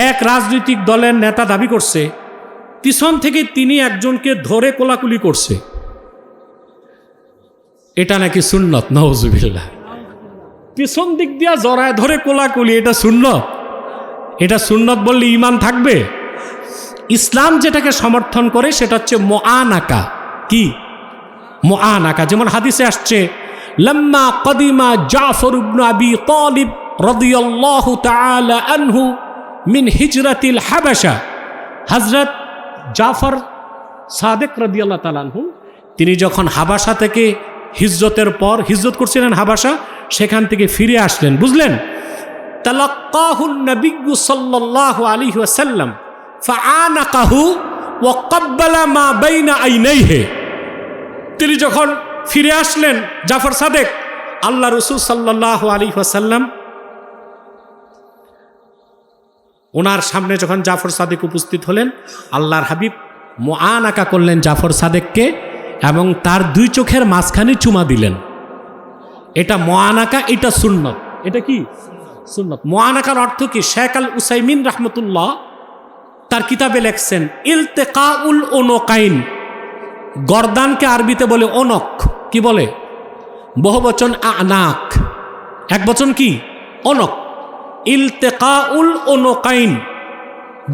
এক রাজনৈতিক দলের নেতা দাবি করছে পিছন থেকে তিনি একজনকে ধরে কোলাকুলি করছে, এটা নাকি সুন্নত। নাউজুবিল্লাহ। পিছন দিক দিয়া জড়ায় ধরে কোলাকুলি, এটা সুন্নত? এটা সুন্নত বললে ঈমান থাকবে? ইসলাম যেটাকে সমর্থন করে সেটা হচ্ছে মুআনাকা। কি মুআনাকা? যেমন হাদিসে আসছে, লাম্মা কদিমা জাফর ইবনে আবি তালিব রাদিয়াল্লাহু তাআলা আনহু মিন হিজরাতিল হাবাশা। হযরত জাফর সাদেক রাদিয়াল্লাহু তাআলা আনহু তিনি যখন হাবাসা থেকে হিজরতের পর হিজরত করছিলেন হাবাসা, সেখান থেকে ফিরে আসলেন, বুঝলেন? তালাক্কাহুন নবিয়্যু সাল্লাল্লাহু আলাইহি ওয়াসাল্লাম ফাআনাকাহু ওয়া ক্বাব্বালা মা বাইনা আইনাইহি। তিনি যখন ফিরে আসলেন জাফর সাদেক, আল্লাহ রাসূল সাল্লাল্লাহু আলাইহি ওয়াসাল্লাম ওনার সামনে যখন জাফর সাদেক উপস্থিত হলেন, আল্লাহর হাবিব মুআনাকা করলেন জাফর সাদেককে এবং তার দুই চোখের মাঝখানে চুমা দিলেন। এটা মুআনাকা, এটা সুন্নত। এটা কি সুন্নত? মুআনাকার অর্থ কি? শেখ আল উসাইমিন রাহমাতুল্লাহ তার কিতাবে লেখছেন, ইলতিকাউল উনুকাইন। গর্দানকে আরবিতে বলে ওনক। কি বলে? বহুবচন আনাক, এক বচন কি? ওনক। ইলতিকাউল উনুকাইন,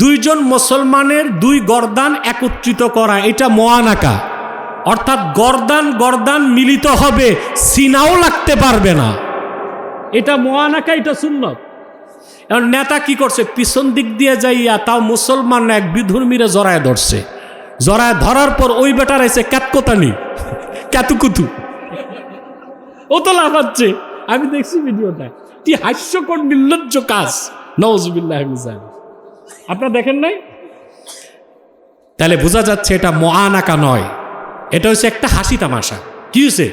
দুইজন মুসলমানের দুই গর্দান একত্রিত করা, এটা মুআনাকা। অর্থাৎ গর্দান গর্দান মিলিত হবে, সিনাও লাগতে পারবে না। এটা মুআনাকা, এটা সুন্নত। এখন নেতা কি করছে? পিছন দিক দিয়ে যাইয়া, তাও মুসলমান এক বিধর্মীরা জড়ায় ধরছে। জড়ায় ধরার পর ওই বেটার এসে ক্যাতকোতানি, ক্যাতুকুতু, ও তো লাফাচ্ছে। আমি দেখছি ভিডিওটা, কি হাস্যকর নির্লজ্জ কাজ। নাউজুবিল্লাহ মিন যালিক। আপনারা দেখেন নাই? তাহলে বোঝা যাচ্ছে এটা মুআনাকা নয়, এটা হচ্ছে একটা হাসি তামাশা। কি হয়েছে?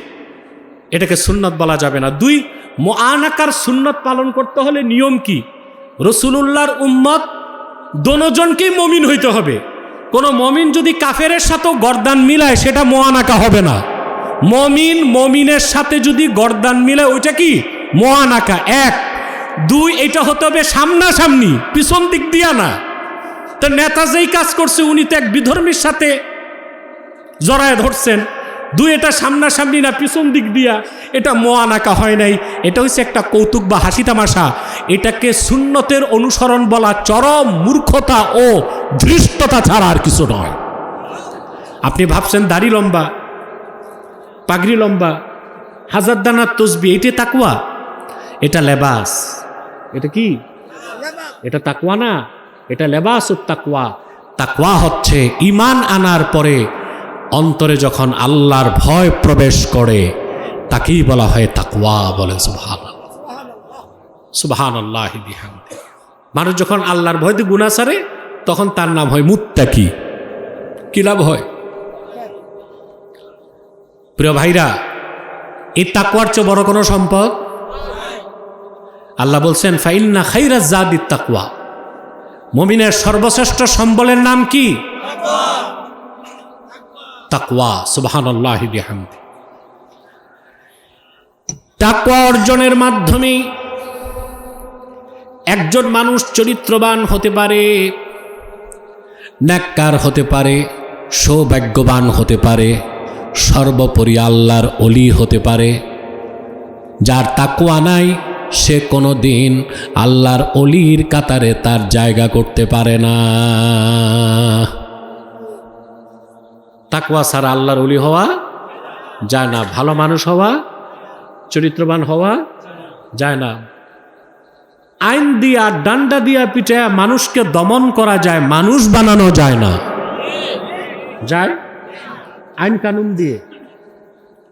এটাকে সুন্নত বলা যাবে না। দুই, মুআনাকার সুন্নত পালন করতে হলে নিয়ম কি? রাসূলুল্লাহর উম্মত দোনোজনকেই মুমিন হইতে হবে। কোনো মুমিন যদি কাফেরের সাথেও গর্দান মিলায়, সেটা মুআনাকা হবে না। মুমিন মুমিনের সাথে যদি গর্দান মিলায়, ওইটা কি? মুআনাকা। এক। দুই, এটা হতে হবে সামনাসামনি, পিছন দিক দিয়া না। তো নেতা যেই কাজ করছে, উনি তো এক বিধর্মীর সাথে জড়ায় ধরছেন। দুই, এটা সামনাসামনি না, পিছন দিক দিয়া, এটা মুআনাকা হয় নাই। এটা হচ্ছে একটা কৌতুক বা হাসি তামাশা। এটাকে সুন্নতের অনুসরণ বলা চরম মূর্খতা ও ধৃষ্টতা ছাড়া আর কিছু নয়। আপনি ভাবছেন দাড়ি লম্বা, পাগড়ি লম্বা, হাজার দানার তসবিহ, এটা তাকওয়া? এটা লেবাস। এটা কি? এটা তাকওয়া না, এটা লেবাসুত তাকওয়া। তাকওয়া হচ্ছে ঈমান আনার পরে অন্তরে যখন আল্লাহর ভয় প্রবেশ করে, তাকেই বলা হয় তাকওয়া। বলে সুবহানাল্লাহ, সুবহানাল্লাহি বিহামদিহি। মানুষ যখন আল্লাহর ভয় দিয়ে গুনাহ ছাড়ে, তখন তার নাম হয় মুত্তাকি। কি লাভ হয়? প্রিয় ভাইরা, এই তাকওয়ার চেয়ে বড় কোনো সম্পদ আল্লাহ বলছেন, ফাইন্না খাইরাজ জাদিত তাকওয়া। মুমিনের সর্বশ্রেষ্ঠ সম্বলের নাম কি? তাকওয়া। সুবহানাল্লাহি বিহামদিহি। তাকওয়া অর্জনের মাধ্যমে একজন মানুষ চরিত্রবান হতে পারে, নেককার হতে পারে, সৌভাগ্যবান হতে পারে, সর্বোপরি আল্লাহর ওলি হতে পারে। যার তাকওয়া নাই, সে কোনো দিন আল্লাহর ওলির কাতারে তার জায়গা করতে পারে না। তাকওয়া ছাড়া আল্লাহর ওলি হওয়া যায় না, ভালো মানুষ হওয়া, চরিত্রবান হওয়া যায় না। আইন দিয়া, ডান্ডা দিয়া পিটায়া মানুষকে দমন করা যায়, মানুষ বানানো যায় না। যায় আইন কানুন দিয়ে।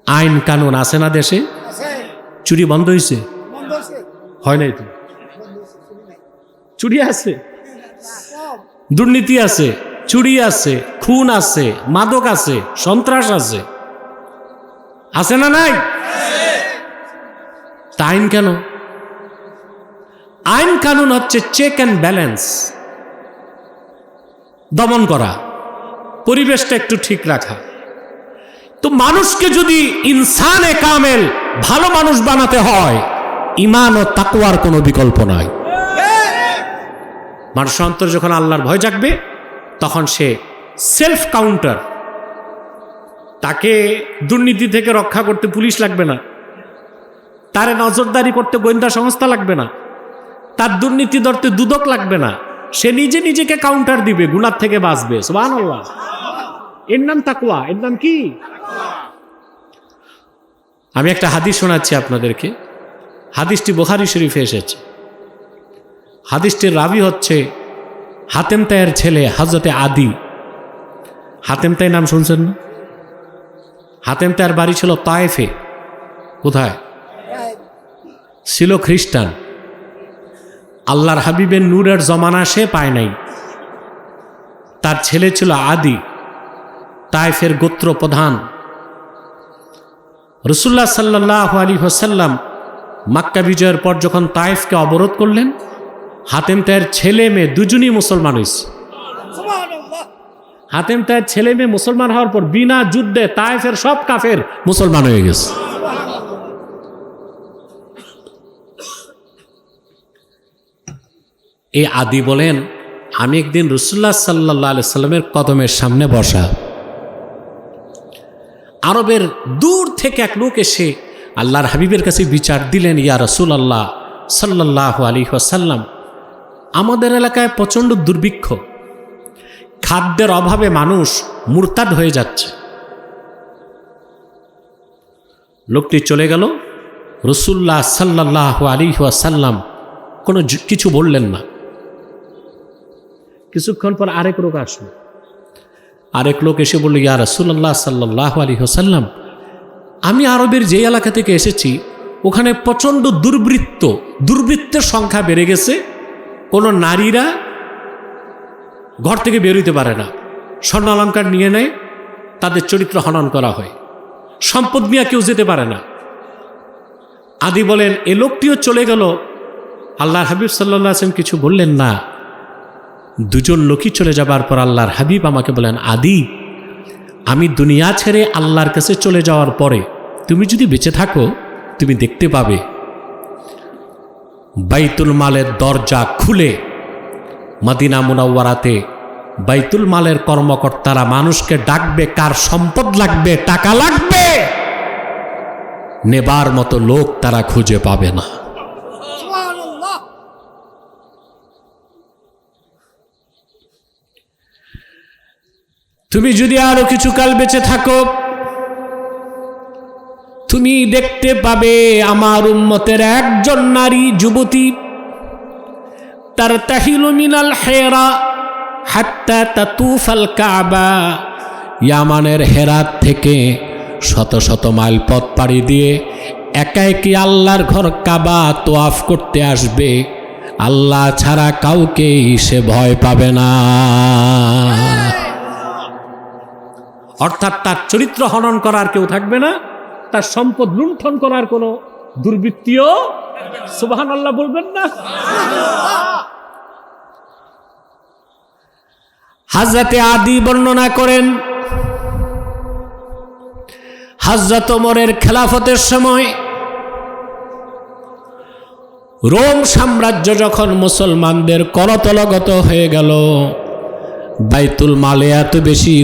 আইন কানুন আছে না দেশে? চুরি বন্ধ হয়েছে? হয় নাই তো? চুরি আছে, দুর্নীতি আছে, চুরি আছে, খুন আছে, মাদক আছে, সন্ত্রাস আছে, আছে না নাই? তা আইন কেন? আইন কানুন হচ্ছে চেক অ্যান্ড ব্যালেন্স, দমন করা, পরিবেশটা একটু ঠিক রাখা। তো তো মানুষকে যদি ইনসানে কামেল ভালো মানুষ বানাতে হয়, ঈমান ও তাকওয়ার কোনো বিকল্প নাই। মানুষের অন্তরে যখন আল্লাহর ভয় জাগবে, তখন সে সেলফ কাউন্টার। তাকে দুর্নীতি থেকে রক্ষা করতে পুলিশ লাগবে না, তারে নজরদারি করতে গোয়েন্দা সংস্থা লাগবে না, তার দুর্নীতি ধরতে দুদক লাগবে না। সে নিজে নিজেকে কাউন্টার দিবে, গুনাহ থেকে বাঁচবে। সুবহানাল্লাহ। এর নাম তাকওয়া। এর নাম কি? আমি একটা হাদিস শোনাচ্ছি আপনাদেরকে। হাদিসটি বুখারী শরীফে এসেছে। হাদিসটির রাবি হচ্ছে হাতেম তাইয়ের ছেলে হযরতে আদি। হাতেম তাই নাম শুনছেন না? হাতেম তাইয়ের বাড়ি ছিল তায়েফে। কোথায়? ছিল খ্রিস্টান। আল্লাহর হাবিবের নূরের জমানা সে পায় নাই। তার ছেলে ছিল আদি, তায়েফের গোত্র প্রধান। রাসূলুল্লাহ সাল্লাল্লাহু আলাইহি ওয়াসাল্লাম মক্কা বিজয়ের পর যখন তায়েফকে অবরোধ করলেন, হাতেম তাইয়ের ছেলে মেয়ে দুজনই মুসলমান হয়েছে। হাতেম তাইয়ের ছেলে মেয়ে মুসলমান হওয়ার পর বিনা যুদ্ধে তায়েফের সব কাফের মুসলমান হয়ে গেছে। এই আদি বলেন, আমি একদিন রাসূলুল্লাহ সাল্লাল্লাহু আলাইহি সাল্লামের কদমের সামনে বসা। আরবের দূর থেকে এক লোক এসে আল্লাহর হাবিবের কাছে বিচার দিলেন, ইয়া রাসূলুল্লাহ সাল্লাল্লাহু আলাইহি ওয়াসাল্লাম, আমাদের এলাকায় প্রচণ্ড দুর্ভিক্ষ, খাদ্যের অভাবে মানুষ মুরতাদ হয়ে যাচ্ছে। লোকটি চলে গেল। রাসূলুল্লাহ সাল্লাল্লাহু আলাইহি ওয়াসাল্লাম কোনো কিছু বললেন না। কিছুক্ষণ পর আরেক লোক আসলো। আরেক লোক এসে বলল, ইয়া রাসূলুল্লাহ সাল্লাল্লাহু আলাইহি ওয়াসাল্লাম, আমি আরবের যে এলাকা থেকে এসেছি ওখানে প্রচণ্ড দুর্বৃত্তের সংখ্যা বেড়ে গেছে। কোনো নারীরা ঘর থেকে বেরোতে পারে না, স্বর্ণ অলংকার নিয়ে নেয়, তাদের চরিত্র হনন করা হয়, সম্পদ নিয়ে কেউ যেতে পারে না। আদি বলেন, এ লোকটিও চলে গেল। আল্লাহর হাবিব সাল্লাল্লাহু আলাইহি ওয়াসাল্লাম কিছু বললেন না। দুজন লোকই চলে যাবার পর আল্লাহর হাবিব আমাকে বলেন, আদি, আমি দুনিয়া ছেড়ে আল্লাহর কাছে চলে যাওয়ার পরে তুমি যদি বেঁচে থাকো, তুমি দেখতে পাবে বাইতুল মালের দরজা খুলে মদিনা মুনাওয়ারাতে বাইতুল মালের কর্মকর্তারা মানুষকে ডাকবে, কার সম্পদ লাগবে, টাকা লাগবে, নেবার মতো লোক তারা খুঁজে পাবে না। তুমি যদি আরো কিছুকাল বেঁচে থাকো, তুমি দেখতে পাবে আমার উম্মতের একজন নারী যুবতী তার তাহিলু মিনাল হেরা হাত্তা তাতুফাল কাবা, ইয়ামানের হেরাত থেকে শত শত মাইল পথ পাড়ি দিয়ে একা একই আল্লাহর ঘর কাবা তোয়াফ করতে আসবে। আল্লাহ ছাড়া কাউকেই সে ভয় পাবে না। অর্থাৎ তার চরিত্র হনন করার কেউ থাকবে না, তার সম্পদ লুণ্ঠন করার কোনো দুর্বৃত্তীয়, সুবহানাল্লাহ বলবেন না? হযরতে আদি বর্ণনা করেন, হযরত ওমরের খেলাফতের সময় রোম সাম্রাজ্য যখন মুসলমানদের করতলগত হয়ে গেল, বাইতুল মালে এত বেশি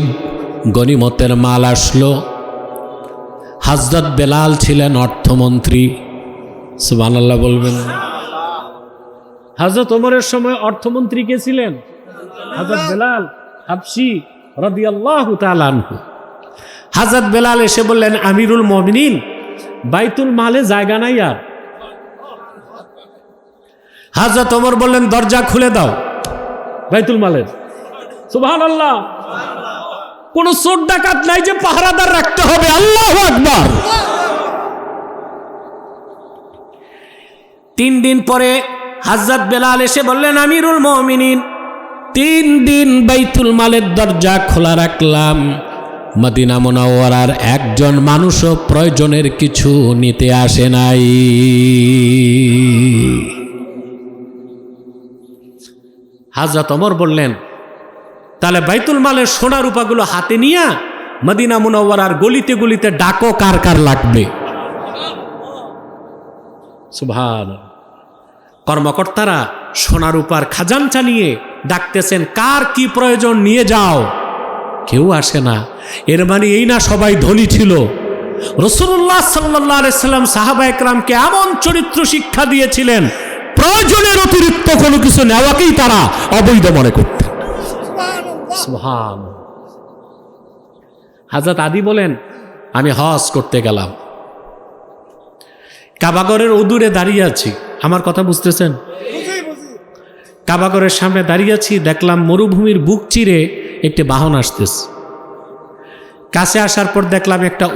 গনিমতের মাল আসলো। হযরত বেলাল ছিলেন অর্থমন্ত্রী, সুবহানাল্লাহ বলবেন। হযরত ওমরের সময় অর্থমন্ত্রী কে ছিলেন? হযরত বেলাল হাবশী রাদিয়াল্লাহু তাআলা আনহু। হযরত বেলাল এসে বললেন, আমিরুল মুমিনিন, বাইতুল মালে জায়গা নাই আর। হযরত ওমর বললেন, দরজা খুলে দাও বাইতুল মালের। সুবহানাল্লাহ। কোন চোর ডাকাত নাই যে পাহারাদার রাখতে হবে। আল্লাহু আকবার। 3 দিন পরে হযরত বেলাল এসে বললেন, আমিরুল মুমিনিন, 3 দিন বাইতুল মালের দরজা খোলা রাখলাম, মদিনা মুনাওয়ারার একজন মানুষও প্রয়োজনের কিছু নিতে আসে নাই। হযরত ওমর বললেন, তাহলে বাইতুল মালের সোনা রূপাগুলো হাতে নিয়ে মদিনা মুনাওয়ারার গলিতে গলিতে ডাকো কার কার লাগবে। সুবহানাল্লাহ। কর্মকর্তারা সোনার উপর খাজাঞ্চা নিয়ে ডাকতেছেন, কার কি প্রয়োজন নিয়ে যাও। কেউ আসে না। এর মানে এই না সবাই ধনী ছিল। রাসূলুল্লাহ সাল্লাল্লাহু আলাইহি সাল্লাম সাহাবা একরামকে এমন চরিত্র শিক্ষা দিয়েছিলেন, প্রয়োজনের অতিরিক্ত কোনো কিছু নেওয়াকেই তারা অবৈধ মনে করতেন। সুবহানাল্লাহ। হযরত আদি বলেন, আমি হজ করতে গেলাম, কাবাগরের ওদূরে দাঁড়িয়ে আছি। আমার কথা বুঝতেছেন? কাবাগরের সামনে দাঁড়িয়ে আছি, দেখলাম মরুভূমির বুক চিরে একটি বাহন আসতেছে। কাছে আসার পর দেখলাম একটা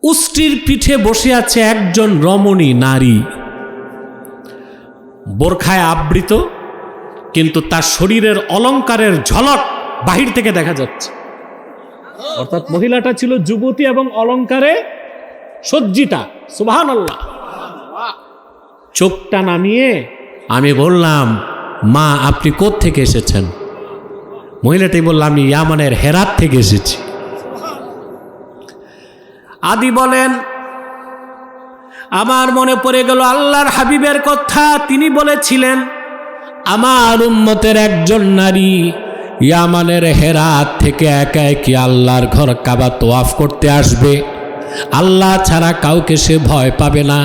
উষ্ট্রির পিঠে বসে আছে একজন রমণী নারী, বোরখায় আবৃত, কিন্তু তার শরীরের অলংকারের ঝলক বাহির থেকে দেখা যাচ্ছে। অর্থাৎ মহিলাটা ছিল যুবতী এবং অলংকারে সজ্জিতা। সুবহানাল্লাহ। চোখটা নামিয়ে আমি বললাম, মা আপনি কোত্থেকে এসেছেন? মহিলাটি বলল, আমি ইয়ামানের হেরাত থেকে এসেছি। আদি বলেন, আমার মনে পড়ে গেল আল্লাহর হাবিবের কথা। তিনি বলেছিলেন, আমার উম্মতের একজন নারী ইয়ামানের হেরাত থেকে একা একই আল্লাহর ঘর কাবা তোয়াফ করতে আসবে। আল্লাহ ছাড়া কাউকে সে ভয় পাবে না,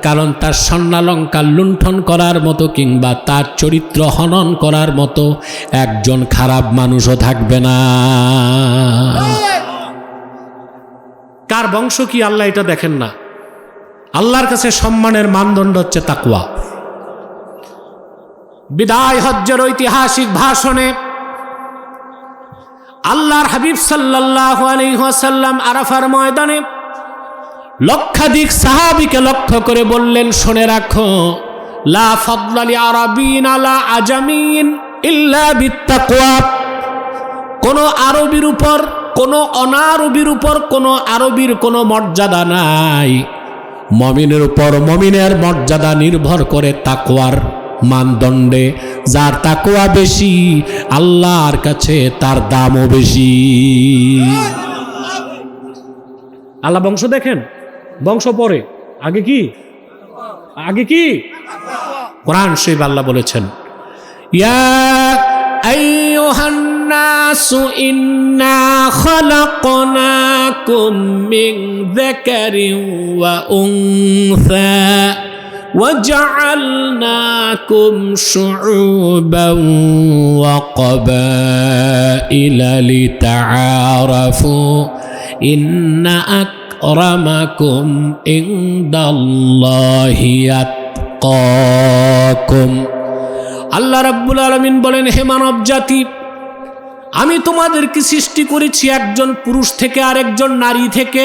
কারণ তার স্বর্ণালঙ্কার লুণ্ঠন করার মতো কিংবা তার চরিত্র হনন করার মতো একজন খারাপ মানুষও থাকবে না। কার বংশ কি আল্লাহ এটা দেখেন না। আল্লাহর কাছে সম্মানের মানদণ্ড হচ্ছে তাকওয়া। বিদায় হজ্জের ঐতিহাসিক ভাষণে আল্লাহর হাবিব সাল্লাল্লাহু আলাইহি ওয়াসাল্লাম আরাফার ময়দানে লক্ষাধিক সাহাবীকে লক্ষ্য করে বললেন, শুনে রাখো, লা ফাদলা লি আরাবিন আলা আজামিন ইল্লা বিত্তাকওয়া। কোন আরবীর উপর, কোন অনারবীর উপর কোন আরবীর কোনো মর্যাদা নাই। মুমিনের উপর মুমিনের মর্যাদা নির্ভর করে তাকওয়ার মানদণ্ডে। যার তাকওয়া বেশি, আল্লাহর কাছে তার দামও বেশি। আল্লাহ বংশ দেখেন, বংশ পরে, আগে কি কোরআন শরীফ আল্লাহ বলেছেন, ইয়া আইয়ুহান নাসু ইন্না খালাকনাকুম মিন যাকারিন ওয়া উনসা وجعلناكم شعوبا وقبائل لتعارفوا إن أكرمكم عند الله أتقاكم। আল্লাহ রাব্বুল আলামিন বলেন, হে মানব জাতি, আমি তোমাদেরকে সৃষ্টি করেছি একজন পুরুষ থেকে আর একজন নারী থেকে।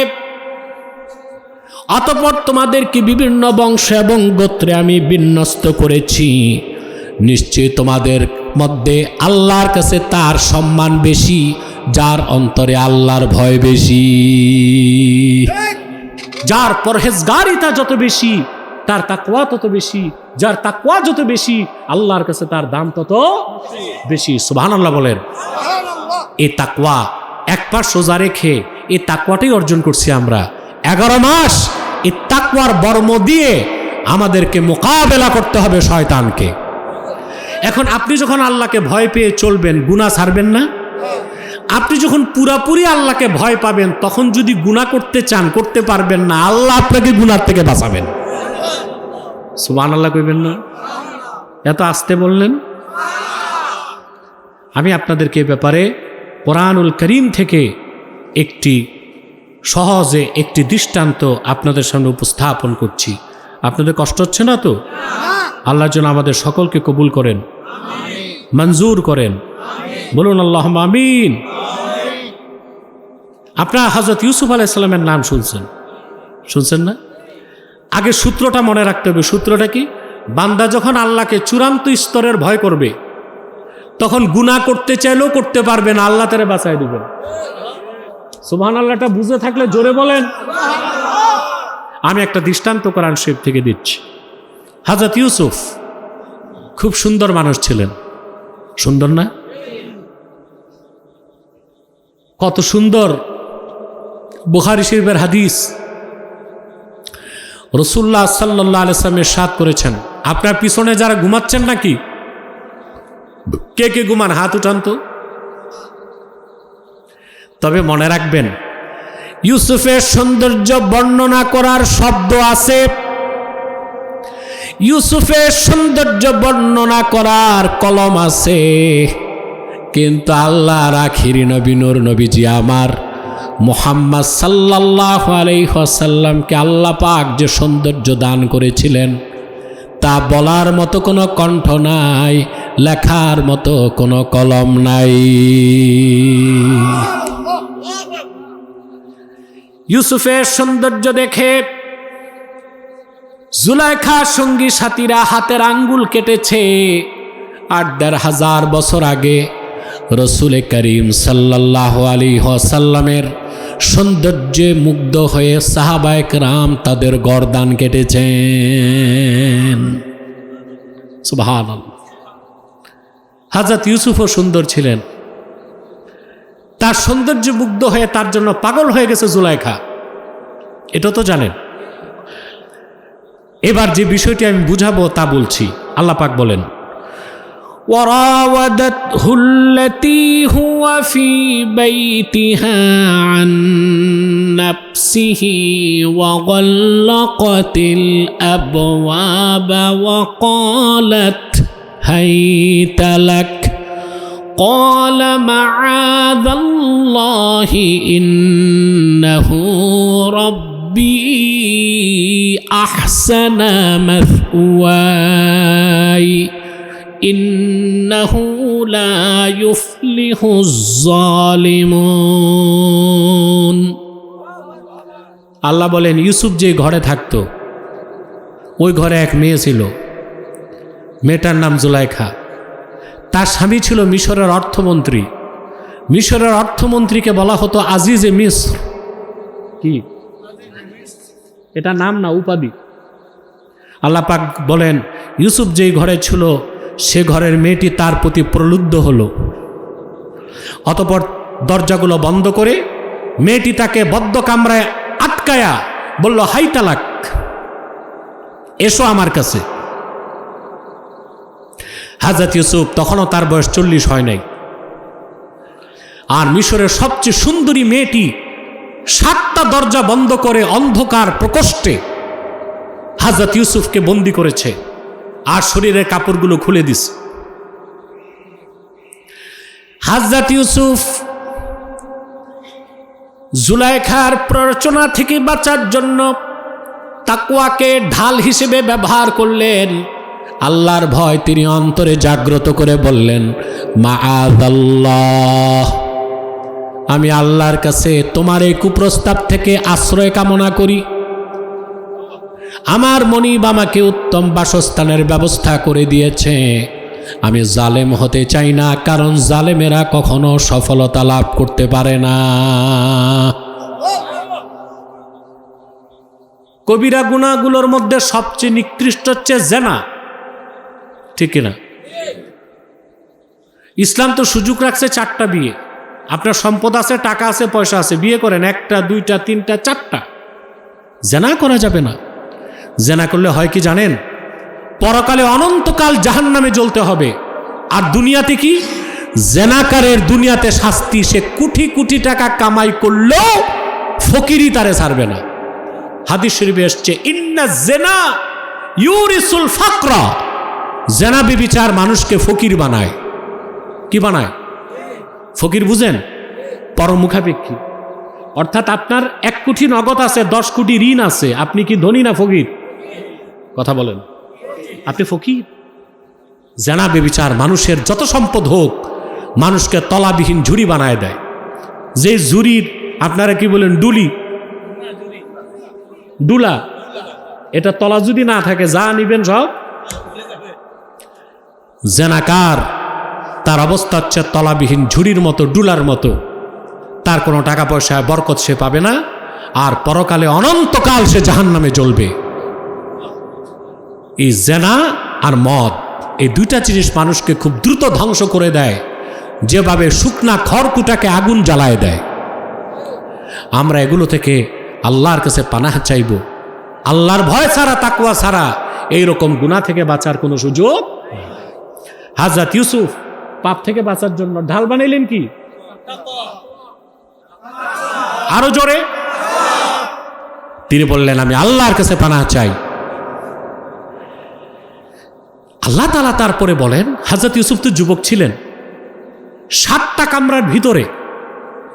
অতঃপর তোমাদেরকে বিভিন্ন বংশ এবং গোত্রে আমি বিন্যস্ত করেছি। নিশ্চয় তোমাদের মধ্যে আল্লাহর কাছে তার সম্মান বেশি, যার অন্তরে আল্লাহর ভয় বেশি। যার পরহেজগারিতা যত বেশি, তার তাকওয়া তত বেশি। যার তাকওয়া যত বেশি, আল্লাহর কাছে তার দাম তত বেশি। সুবহানাল্লাহ বলেন। এই তাকওয়া এক পা সোজা রেখে এই তাকওয়াটাই অর্জন করছি আমরা। 11 মাস এই তাকওয়ার বর্ম দিয়ে আমাদেরকে মোকাবেলা করতে হবে শয়তানকে। এখন আপনি যখন আল্লাহকে ভয় পেয়ে চলবেন, গুনাহ ছাড়বেন না। আপনি যখন পুরাপুরি আল্লাহকে ভয় পাবেন, তখন যদি গুনাহ করতে চান করতে পারবেন না, আল্লাহ আপনাকে গুনাহ থেকে বাঁচাবেন। সুবহানাল্লাহ কইবেন না? এত আস্তে বললেন। আমি আপনাদেরকে এ ব্যাপারে কোরআনুল কারীম থেকে একটি সহজে একটি দৃষ্টান্ত আপনাদের সামনে উপস্থাপন করছি। আপনাদের কষ্ট হচ্ছে না তো? আল্লাহ যেন আমাদের সকলকে কবুল করেন, মঞ্জুর করেন। বলুন আল্লাহুম্মা আমিন। আপনারা হযরত ইউসুফ আলাইহিস সালামের নাম শুনছেন না? আগে সূত্রটা মনে রাখতে হবে। সূত্রটা কি? বান্দা যখন আল্লাহকে চূড়ান্ত স্তরের ভয় করবে, তখন গুনাহ করতে চাইলেও করতে পারবে না, আল্লাহ তারে বাঁচায় দিবেন। সুবহানাল্লাহটা বুঝে থাকলে জোরে বলেন। আমি একটা দৃষ্টান্ত কোরআন শরীফ থেকে দিচ্ছি। হযরত ইউসুফ খুব সুন্দর মানুষ ছিলেন, সুন্দর না? কত সুন্দর বুখারী শরীফের হাদিস। রাসূলুল্লাহ সাল্লাল্লাহু আলাইহি ওয়াসাল্লাম ইরশাদ করেছেন, আপনার পিছনে যারা ঘুমাচ্ছেন নাকি? কে কে ঘুমান হাত উঠান তো। তবে মনে রাখবেন, ইউসুফের সৌন্দর্য বর্ণনা করার শব্দ আছে, ইউসুফের সৌন্দর্য বর্ণনা করার কলম আছে, কিন্তু আল্লাহর আখিরি নবী নূর নবীজি আমার মুহাম্মদ সাল্লাল্লাহু আলাইহি ওয়াসাল্লামকে আল্লাহ পাক যে সৌন্দর্য দান করেছিলেন তা বলার মতো কোনো কণ্ঠ নাই, লেখার মতো কোনো কলম নাই। ইউসুফের সৌন্দর্য দেখে জুলাইখা সঙ্গী সাথীরা হাতের আঙ্গুল কেটেছে। ৮,৫০০ বছর আগে রসুল করিম সাল্লাল্লাহু আলাইহি ওয়াসাল্লামের সৌন্দর্যে মুগ্ধ হয়ে সাহাবায়ে কেরাম তাদের গর্দান কেটেছেন। সুবহানাল্লাহ। হযরত ইউসুফও সুন্দর ছিলেন, তার সৌন্দর্যে মুগ্ধ হয়ে তার জন্য পাগল হয়ে গেছে জুলাইখা, এটা তো জানেন। এবার যে বিষয়টি আমি বুঝাবো তা বলছি। আল্লাহ পাক বলেন, وراودته التي هو في بيتها عن نفسه وغلقت الأبواب وقالت هيت لك قال معاذ الله إنه ربي أحسن مثواي إنه لا يفلح الظالمون। আল্লাহ বলেন, ইউসুফ যে ঘরে থাকতো ওই ঘরে এক মেয়ে ছিল, মেয়েটার নাম জুলাইখা। তার স্বামী ছিল মিশরের অর্থমন্ত্রী। মিশরের অর্থমন্ত্রীকে বলা হতো আজিজে মিস্র। কি এটা নাম না, উপাধি। আল্লাহ পাক বলেন, ইউসুফ যেই ঘরে ছিল সে ঘরের মেয়েটি তার প্রতি প্রলুব্ধ হলো। অতঃপর দরজাগুলো বন্ধ করে মেয়েটি তাকে বদ্ধ কামরায় আটকায়া বলল, হাই তালাক, এসো আমার কাছে। হযরত ইউসুফ তখনও তার বয়স 40 হয় নাই। আর মিশরের সবচেয়ে সুন্দরী মেয়েটি 7টা দরজা বন্ধ করে অন্ধকার প্রকোষ্ঠে হযরত ইউসুফকে বন্দী করেছে আর শরীরের কাপড়গুলো খুলে দিছে। হযরত ইউসুফ জুলাইখার প্ররোচনা থেকে বাঁচার জন্য তাকওয়াকে ঢাল হিসেবে ব্যবহার করলেন। আল্লাহর ভয় তিনি অন্তরে জাগ্রত করে বললেন, মাআযাল্লাহ, আমি আল্লাহর কাছে তোমার এই কুপ্রস্তাব থেকে আশ্রয় কামনা করি। আমার মনিব আমাকে উত্তম বাসস্থানের ব্যবস্থা করে দিয়েছে। আমি জালেম হতে চাই না, কারণ জালেমেরা কখনো সফলতা লাভ করতে পারে না। কবিরা গুনাহগুলোর মধ্যে সবচেয়ে নিকৃষ্ট হচ্ছে জেনা, ঠিক না? ইসলাম তো সুযোগ রাখছে 4টা বিয়ে। আপনার সম্পদ আছে, টাকা আছে, পয়সা আছে, বিয়ে করেন, 1টা 2টা 3টা 4টা। জেনা করা যাবে না। জেনা করলে হয় কি জানেন? পরকালে অনন্তকাল জাহান্নামে জ্বলতে হবে। আর দুনিয়াতে কি? জেনাকারের দুনিয়াতে শাস্তি, সে কোটি কোটি টাকা কামাই করলেও ফকিরি তারে ছাড়বে না। হাদিস শরীফে এসছে, ইন্না জেনা ইউরিসুল ফাকরা, জেনা বিবিচার মানুষকে ফকির বানায়। কি বানায়? ফকির বুঝেন? পরমুখাপেক্ষী। অর্থাৎ আপনার 1 কোটি নগদ আছে, 10 কোটি ঋণ আছে, আপনি কি ধনী না ফকির? কথা বলেন, আপনি ফকির। জেনা বেবিচার মানুষের যত সম্পদ হোক মানুষকে তলাবিহীন ঝুড়ি বানায় দেয়। যে ঝুড়ির আপনারা কি বলেন, ডুলা, এটা তলা যদি না থাকে যা নিবেন সব। জেনাকার তার অবস্থা হচ্ছে তলাবিহীন ঝুড়ির মতো, ডুলার মতো। তার কোনো টাকা পয়সায় বরকত সে পাবে না, আর পরকালে অনন্তকাল সে জাহান্নামে জ্বলবে। এই জেনা আর মদ, এই দুইটা জিনিস মানুষকে খুব দ্রুত ধ্বংস করে দেয়, যেভাবে শুকনা খড়কুটাকে আগুন জ্বালায় দেয়। আমরা এগুলো থেকে আল্লাহর কাছে পানাহ চাইব। আল্লাহর ভয় ছাড়া, তাকওয়া ছাড়া এইরকম গুনাহ থেকে বাঁচার কোনো সুযোগ। হযরত ইউসুফ পাপ থেকে বাঁচার জন্য ঢাল বানাইলেন কি? আরো জোরে। তিনি বললেন, আমি আল্লাহর কাছে পানাহ চাই। আল্লাহ তাআলা তারপরে বলেন, হযরত ইউসুফ তো যুবক ছিলেন, 7টা কামরার ভিতরে,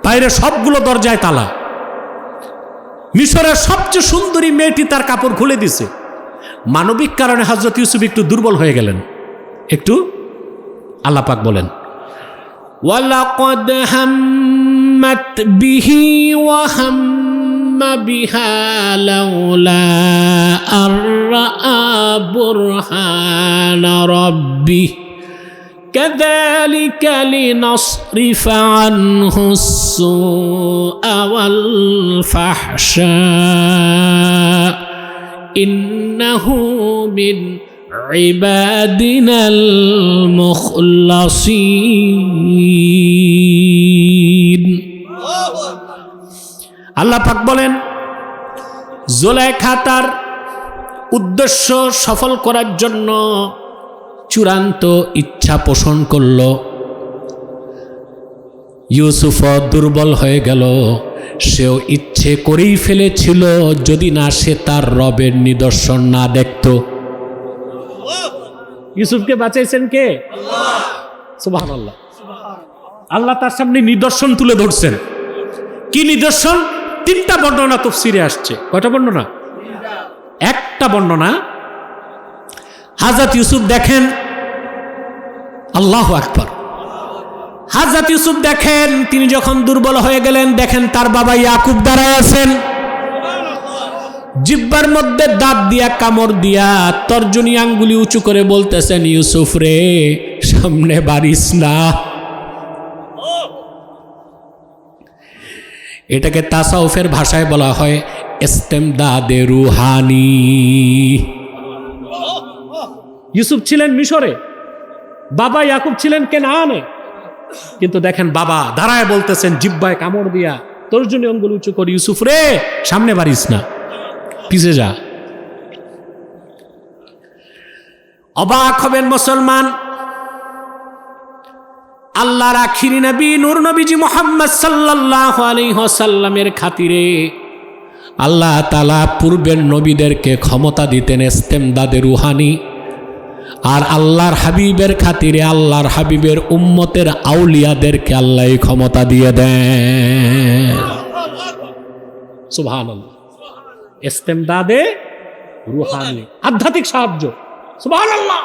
বাইরে সবগুলো দরজায় তালা। মিশরের সবচেয়ে সুন্দরী মেয়েটি তার কাপড় খুলে দিছে। মানবিক কারণে হযরত ইউসুফ একটু দুর্বল হয়ে গেলেন। একটু আল্লাহ পাক বলেন, ওয়ালাকাদ হাম্মাত বিহি ওয়া হাম্মা বিহা লাউলা আরআ বুরহানা রাব্বিহি كذلك لنصرف عنه السوء والفحشاء إنه من عبادنا المخلصين। আল্লাহ পাক বলেন, জুলাইখা তার উদ্দেশ্য সফল করার জন্য চূড়ান্ত ইচ্ছা পোষণ করল। ইউসুফ দুর্বল হয়ে গেল। সেও ইচ্ছে করেই ফেলেছিল, যদি না সে তার রবের নিদর্শন না দেখত। ইউসুফকে বাঁচাইছেন কে? সুবহানাল্লাহ। আল্লাহ তার সামনে নিদর্শন তুলে ধরছেন। কি নিদর্শন? 3টা বর্ণনা তাফসীরে আসছে। কয়টা বর্ণনা? একটা বর্ণনা, হযরত ইউসুফ দেখেন, আল্লাহু আকবার, হযরত ইউসুফ দেখেন তিনি যখন দুর্বল হয়ে গেলেন, দেখেন তার বাবা ইয়াকুব দাঁড়ায় আছেন, জিহ্বার মধ্যে দাঁত দিয়া কামড় দিয়া তর্জনী আঙ্গুলি উঁচু করে বলতেছেন, ইউসুফ রে, সামনে বাড়িস না। এটাকে তাসাউফের ভাষায় বলা হয় ইস্তেমদাদে রুহানি। ইউসুফ ছিলেন মিশরে, বাবা ইয়াকুব ছিলেন কেনানে, কিন্তু দেখেন বাবা দাঁড়ায় বলতেছেন জিহ্বায় কামড় দিয়া তর্জনী আঙ্গুল উঁচু করে, ইউসুফ রে, সামনে বাড়িস না, পিছে যা। অবাক হবেন মুসলমান, আল্লাহর আখিরি নবী নূর নবীজি মুহাম্মদ সাল্লাল্লাহু আলাইহি ওয়াসাল্লামের খাতিরে আল্লাহ তাআলা পূর্বের নবীদেরকে ক্ষমতা দিতেন ইস্তেমদাদে রুহানি, আর আল্লাহর হাবিবের খাতিরে আল্লাহর হাবিবের উম্মতের আউলিয়াদেরকে আল্লাহ ক্ষমতা দিয়ে দেন। সুবহানাল্লাহ। ইস্তেমদাদে রুহানি, আধ্যাত্মিক সাহায্য। সুবহানাল্লাহ।